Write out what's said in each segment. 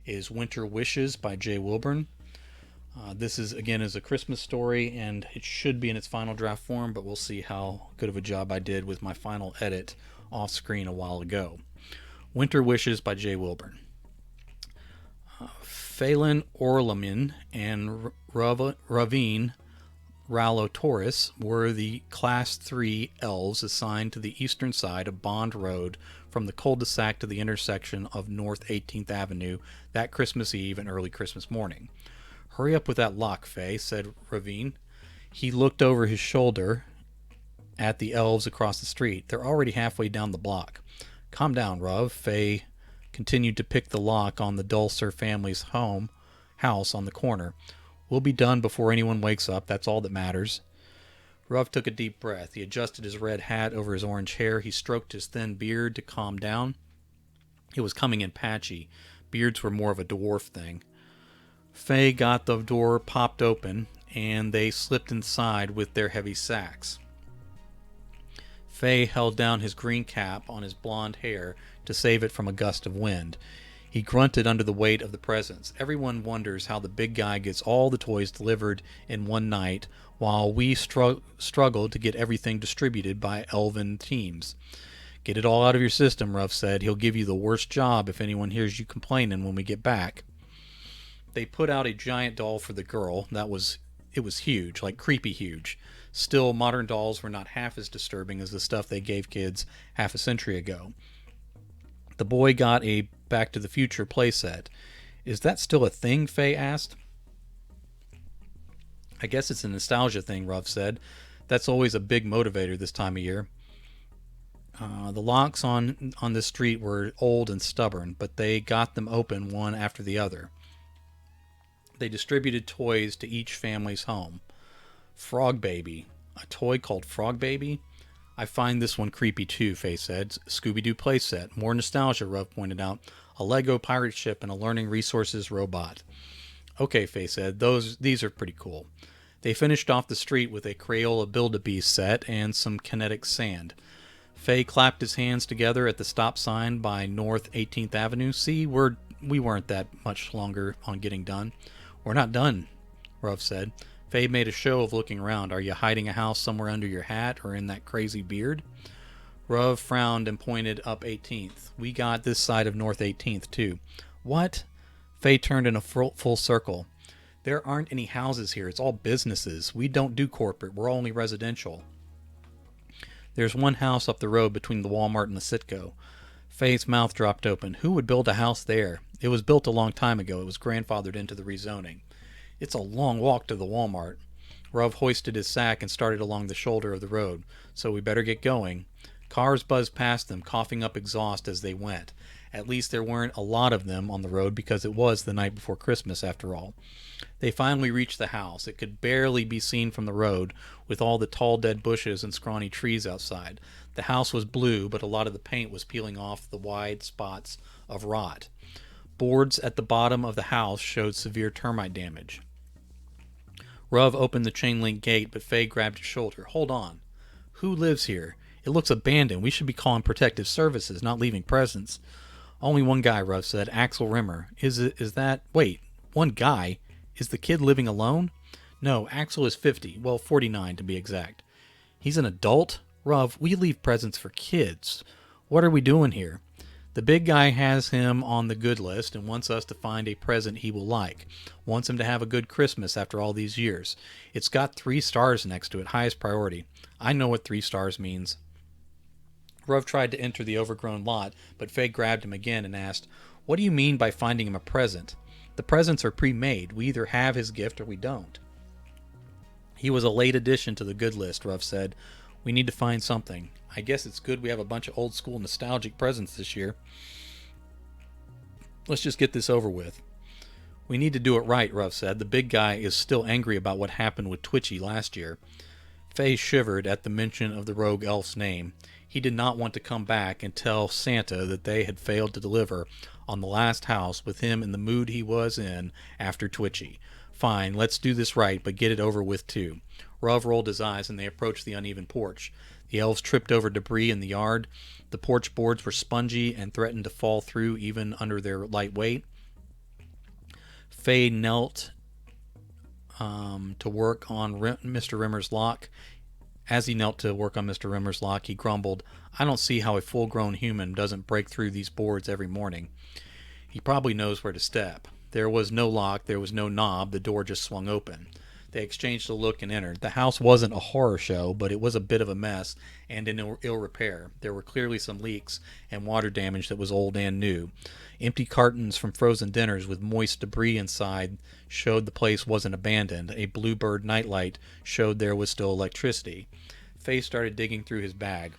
is Winter Wishes by Jay Wilburn. This is again is a Christmas story, and it should be in its final draft form, but we'll see how good of a job I did with my final edit off screen a while ago. Winter Wishes by Jay Wilburn. Phelan Orlamin and Ravine Rallo-Torres were the Class 3 elves assigned to the eastern side of Bond Road from the cul-de-sac to the intersection of North 18th Avenue that Christmas Eve and early Christmas morning. "Hurry up with that lock, Faye," said Ravine. He looked over his shoulder at the elves across the street. "They're already halfway down the block." "Calm down, Rav." Faye continued to pick the lock on the Dulcer family's house on the corner. "We'll be done before anyone wakes up. That's all that matters." Rav took a deep breath. He adjusted his red hat over his orange hair. He stroked his thin beard to calm down. It was coming in patchy. Beards were more of a dwarf thing. Faye got the door popped open, and they slipped inside with their heavy sacks. Faye held down his green cap on his blonde hair to save it from a gust of wind. He grunted under the weight of the presents. Everyone wonders how the big guy gets all the toys delivered in one night, while we struggle to get everything distributed by elven teams. "Get it all out of your system," Ruff said. "He'll give you the worst job if anyone hears you complaining when we get back." They put out a giant doll for the girl. It was huge, like creepy huge. Still, modern dolls were not half as disturbing as the stuff they gave kids half a century ago. The boy got a Back to the Future playset. "Is that still a thing?" Faye asked. "I guess it's a nostalgia thing," Ruff said. "That's always a big motivator this time of year." The locks on this street were old and stubborn, but they got them open one after the other. They distributed toys to each family's home. "Frog Baby." "A toy called Frog Baby?" "I find this one creepy too," Faye said. "Scooby-Doo playset. More nostalgia," Ruff pointed out. "A Lego pirate ship and a learning resources robot." "Okay," Faye said. These are pretty cool." They finished off the street with a Crayola Build-A-Beast set and some kinetic sand. Faye clapped his hands together at the stop sign by North 18th Avenue. "See, we weren't that much longer on getting done." "We're not done," Ruff said. Faye made a show of looking around. "Are you hiding a house somewhere under your hat or in that crazy beard?" Ruff frowned and pointed up 18th. "We got this side of North 18th, too." "What?" Faye turned in a full circle. "There aren't any houses here. It's all businesses. We don't do corporate. We're only residential. There's one house up the road between the Walmart and the Citgo." Faye's mouth dropped open. "Who would build a house there? It was built a long time ago. It was grandfathered into the rezoning." "It's a long walk to the Walmart." Ruv hoisted his sack and started along the shoulder of the road. "So we better get going." Cars buzzed past them, coughing up exhaust as they went. At least there weren't a lot of them on the road because it was the night before Christmas, after all. They finally reached the house. It could barely be seen from the road, with all the tall dead bushes and scrawny trees outside. The house was blue, but a lot of the paint was peeling off the wide spots of rot. Boards at the bottom of the house showed severe termite damage. Ruv opened the chain-link gate, but Faye grabbed his shoulder. "Hold on. Who lives here? It looks abandoned. We should be calling protective services, not leaving presents." "Only one guy," Ruv said. "Axel Rimmer." Is that... Wait, one guy? Is the kid living alone?" "No, Axel is 50. Well, 49 to be exact." "He's an adult?" "Ruv, we leave presents for kids. What are we doing here?" "The big guy has him on the good list and wants us to find a present he will like. Wants him to have a good Christmas after all these years. It's got 3 stars next to it, highest priority." "I know what 3 stars means." Ruv tried to enter the overgrown lot, but Faye grabbed him again and asked, "What do you mean by finding him a present?" "The presents are pre-made. We either have his gift or we don't." "He was a late addition to the good list," Ruv said. "We need to find something. I guess it's good we have a bunch of old school nostalgic presents this year. Let's just get this over with." "We need to do it right," Ruff said. "The big guy is still angry about what happened with Twitchy last year." Faye shivered at the mention of the rogue elf's name. He did not want to come back and tell Santa that they had failed to deliver on the last house with him in the mood he was in after Twitchy. "Fine, let's do this right, but get it over with too." Ruv rolled his eyes and they approached the uneven porch. The elves tripped over debris in the yard. The porch boards were spongy and threatened to fall through even under their light weight. Faye knelt to work on Mr. Rimmer's lock. As he knelt to work on Mr. Rimmer's lock, he grumbled, "I don't see how a full-grown human doesn't break through these boards every morning. He probably knows where to step." There was no lock, there was no knob, the door just swung open. They exchanged a look and entered. The house wasn't a horror show, but it was a bit of a mess and in ill repair. There were clearly some leaks and water damage that was old and new. Empty cartons from frozen dinners with moist debris inside showed the place wasn't abandoned. A bluebird nightlight showed there was still electricity. Faye started digging through his bag.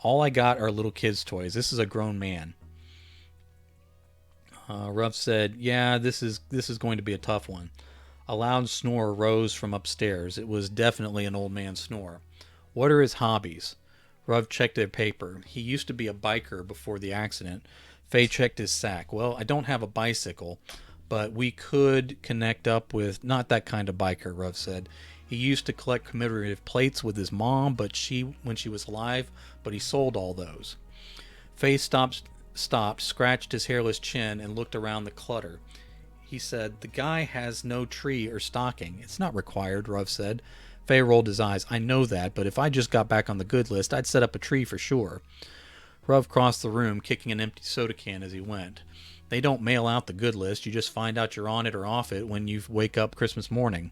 "All I got are little kids' toys. This is a grown man." Ruff said, "Yeah, this is going to be a tough one." A loud snore rose from upstairs. It was definitely an old man's snore. "What are his hobbies?" Ruff checked a paper. He used to be a biker before the accident. Faye checked his sack. "Well, I don't have a bicycle, but we could connect up with..." "Not that kind of biker," Ruff said. "He used to collect commemorative plates with his mom, when she was alive, but he sold all those." Faye stopped, scratched his hairless chin, and looked around the clutter. He said, "The guy has no tree or stocking." "It's not required," Ruff said. Faye rolled his eyes. "I know that, but if I just got back on the good list, I'd set up a tree for sure." Ruff crossed the room, kicking an empty soda can as he went. "They don't mail out the good list. You just find out you're on it or off it when you wake up Christmas morning."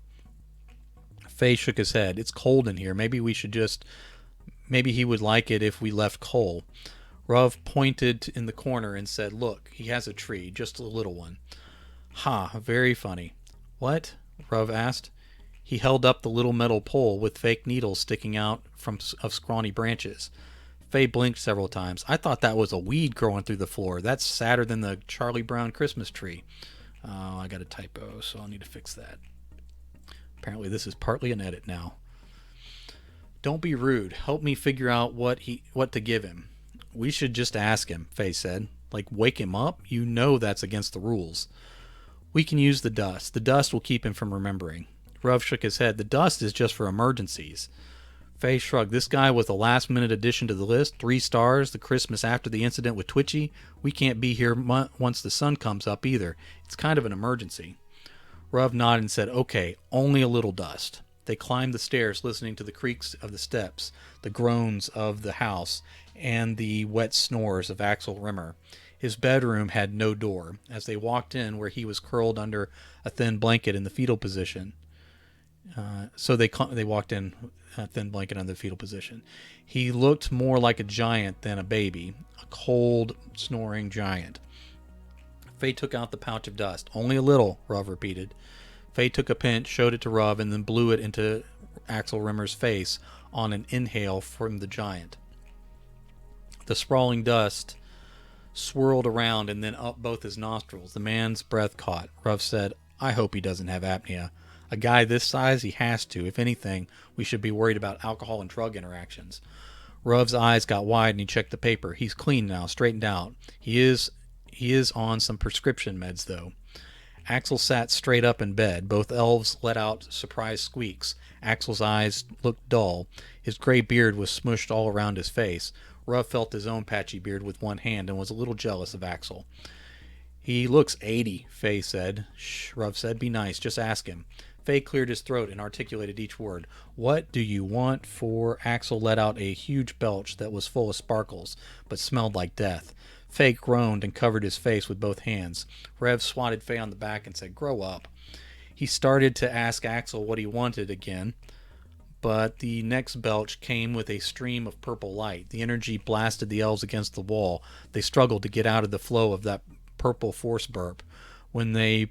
Faye shook his head. "It's cold in here. Maybe he would like it if we left coal." Ruff pointed in the corner and said, "Look, he has a tree, just a little one." "Ha, very funny." "What?" Ruff asked. He held up the little metal pole with fake needles sticking out of scrawny branches. Faye blinked several times. "I thought that was a weed growing through the floor. That's sadder than the Charlie Brown Christmas tree." "Oh, I got a typo, so I'll need to fix that." Apparently this is partly an edit now. "Don't be rude. Help me figure out what to give him." "We should just ask him," Faye said. "Like wake him up? You know that's against the rules." "We can use the dust. The dust will keep him from remembering." Ruff shook his head. "The dust is just for emergencies." Faye shrugged. "This guy was the last-minute addition to the list. 3 stars, the Christmas after the incident with Twitchy. We can't be here once the sun comes up either. It's kind of an emergency." Ruff nodded and said, "Okay, only a little dust." They climbed the stairs, listening to the creaks of the steps, the groans of the house, and the wet snores of Axel Rimmer. His bedroom had no door. As they walked in, where he was curled under a thin blanket in the fetal position, they walked in a thin blanket under the fetal position. He looked more like a giant than a baby, a cold, snoring giant. Faye took out the pouch of dust. "Only a little," Ruff repeated. Faye took a pinch, showed it to Ruff, and then blew it into Axel Rimmer's face on an inhale from the giant. The sprawling dust swirled around and then up both his nostrils. The man's breath caught. Ruff said, "I hope he doesn't have apnea. A guy this size, he has to. If anything, we should be worried about alcohol and drug interactions." Ruff's eyes got wide and he checked the paper. "He's clean now, straightened out. He is on some prescription meds, though." Axel sat straight up in bed. Both elves let out surprised squeaks. Axel's eyes looked dull. His gray beard was smushed all around his face. Ruff felt his own patchy beard with one hand and was a little jealous of Axel. "He looks 80, Faye said. "Shh," Ruff said. "Be nice. Just ask him." Faye cleared his throat and articulated each word. "What do you want for..." Axel let out a huge belch that was full of sparkles, but smelled like death. Faye groaned and covered his face with both hands. Rev swatted Faye on the back and said, "Grow up." He started to ask Axel what he wanted again, but the next belch came with a stream of purple light. The energy blasted the elves against the wall. They struggled to get out of the flow of that purple force burp. When they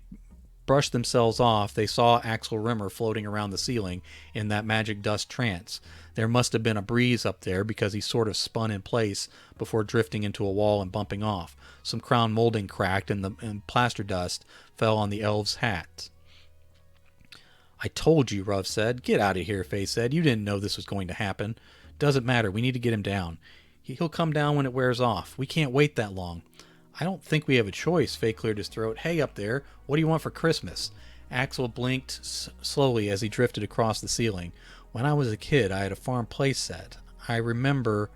brushed themselves off, they saw Axel Rimmer floating around the ceiling in that magic dust trance. There must have been a breeze up there because he sort of spun in place before drifting into a wall and bumping off. Some crown molding cracked and plaster dust fell on the elves' hats. "I told you," Ruff said. "Get out of here," Faye said. "You didn't know this was going to happen." "Doesn't matter. We need to get him down." "He'll come down when it wears off. We can't wait that long." "I don't think we have a choice." Faye cleared his throat. "Hey, up there, what do you want for Christmas?" Axel blinked slowly as he drifted across the ceiling. "When I was a kid, I had a farm play set. I remember..."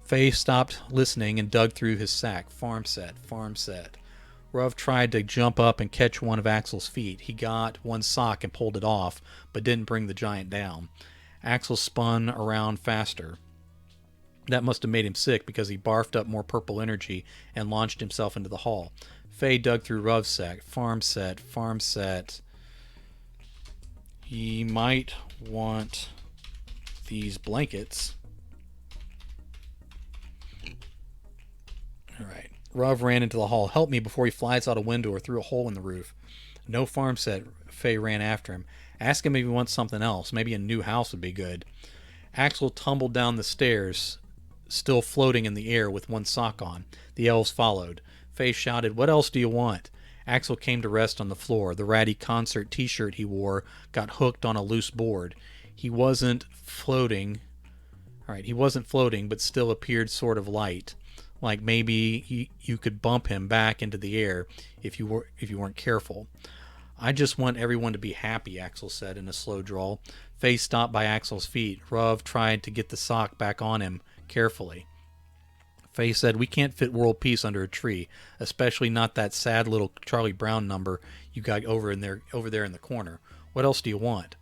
Faye stopped listening and dug through his sack. Farm set, farm set. Ruv tried to jump up and catch one of Axel's feet. He got one sock and pulled it off, but didn't bring the giant down. Axel spun around faster. That must have made him sick because he barfed up more purple energy and launched himself into the hall. Faye dug through Ruv's sack. Farm set. He might want these blankets. All right. Ruv ran into the hall. Help me before he flies out a window or through a hole in the roof. No farm set. Faye ran after him. Ask him if he wants something else. Maybe a new house would be good. Axel tumbled down the stairs, still floating in the air with one sock on. The elves followed. Faye shouted, "What else do you want?" Axel came to rest on the floor. The ratty concert t-shirt he wore got hooked on a loose board. He wasn't floating. He wasn't floating, but still appeared sort of light. Like maybe you could bump him back into the air if you weren't careful. I just want everyone to be happy, Axel said in a slow drawl. Faye stopped by Axel's feet. Ruv tried to get the sock back on him carefully. Faye said, "We can't fit world peace under a tree, especially not that sad little Charlie Brown number you got over there in the corner. What else do you want?"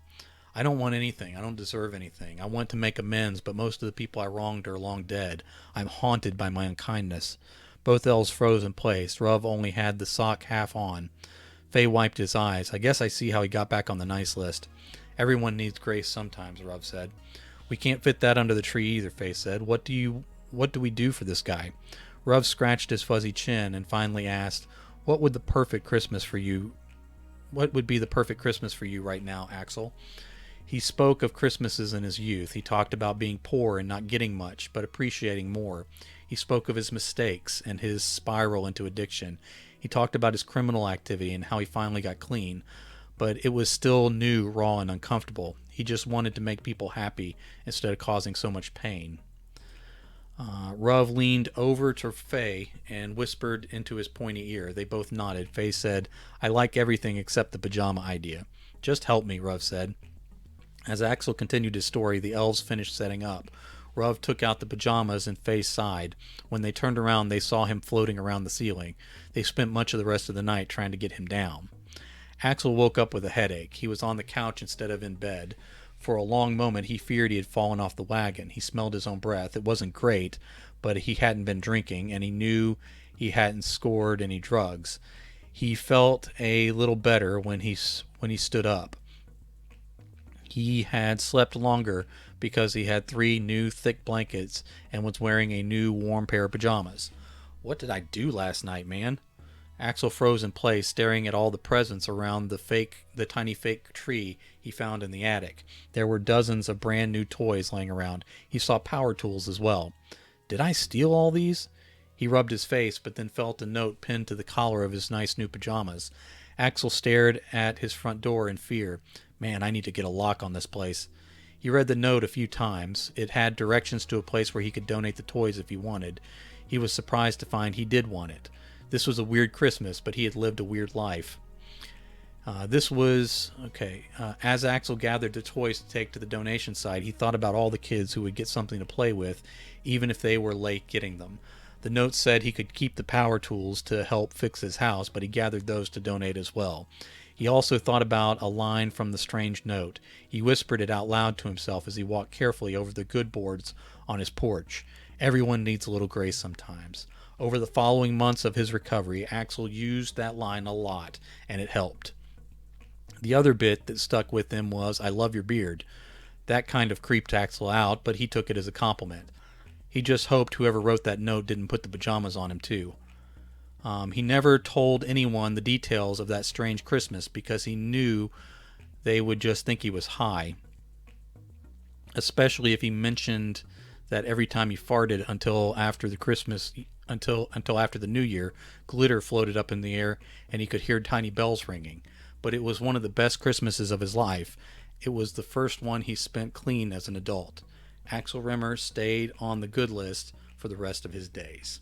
"I don't want anything. I don't deserve anything. I want to make amends, but most of the people I wronged are long dead. I'm haunted by my unkindness." Both elves froze in place. Ruv only had the sock half on. Faye wiped his eyes. "I guess I see how he got back on the nice list." "Everyone needs grace sometimes," Ruv said. "We can't fit that under the tree either," Faye said. What do we do for this guy?" Ruv scratched his fuzzy chin and finally asked, What would be the perfect Christmas for you right now, Axel?" He spoke of Christmases in his youth. He talked about being poor and not getting much, but appreciating more. He spoke of his mistakes and his spiral into addiction. He talked about his criminal activity and how he finally got clean, but it was still new, raw, and uncomfortable. He just wanted to make people happy instead of causing so much pain. Ruv leaned over to Faye and whispered into his pointy ear. They both nodded. Faye said, "I like everything except the pajama idea." "Just help me," Ruv said. As Axel continued his story, the elves finished setting up. Ruv took out the pajamas and Faye sighed. When they turned around, they saw him floating around the ceiling. They spent much of the rest of the night trying to get him down. Axel woke up with a headache. He was on the couch instead of in bed. For a long moment, he feared he had fallen off the wagon. He smelled his own breath. It wasn't great, but he hadn't been drinking, and he knew he hadn't scored any drugs. He felt a little better when he stood up. He had slept longer because he had 3 new thick blankets and was wearing a new warm pair of pajamas. "What did I do last night, man?" Axel froze in place, staring at all the presents around the tiny fake tree he found in the attic. There were dozens of brand new toys laying around. He saw power tools as well. "Did I steal all these?" He rubbed his face, but then felt a note pinned to the collar of his nice new pajamas. Axel stared at his front door in fear. "Man, I need to get a lock on this place." He read the note a few times. It had directions to a place where he could donate the toys if he wanted. He was surprised to find he did want it. This was a weird Christmas, but he had lived a weird life. As Axel gathered the toys to take to the donation site, he thought about all the kids who would get something to play with, even if they were late getting them. The note said he could keep the power tools to help fix his house, but he gathered those to donate as well. He also thought about a line from the strange note. He whispered it out loud to himself as he walked carefully over the good boards on his porch. Everyone needs a little grace sometimes. Over the following months of his recovery, Axel used that line a lot, and it helped. The other bit that stuck with him was, "I love your beard." That kind of creeped Axel out, but he took it as a compliment. He just hoped whoever wrote that note didn't put the pajamas on him too. He never told anyone the details of that strange Christmas because he knew they would just think he was high, especially if he mentioned that every time he farted until after the New Year, glitter floated up in the air and he could hear tiny bells ringing. But it was one of the best Christmases of his life. It was the first one he spent clean as an adult. Axel Rimmer stayed on the good list for the rest of his days.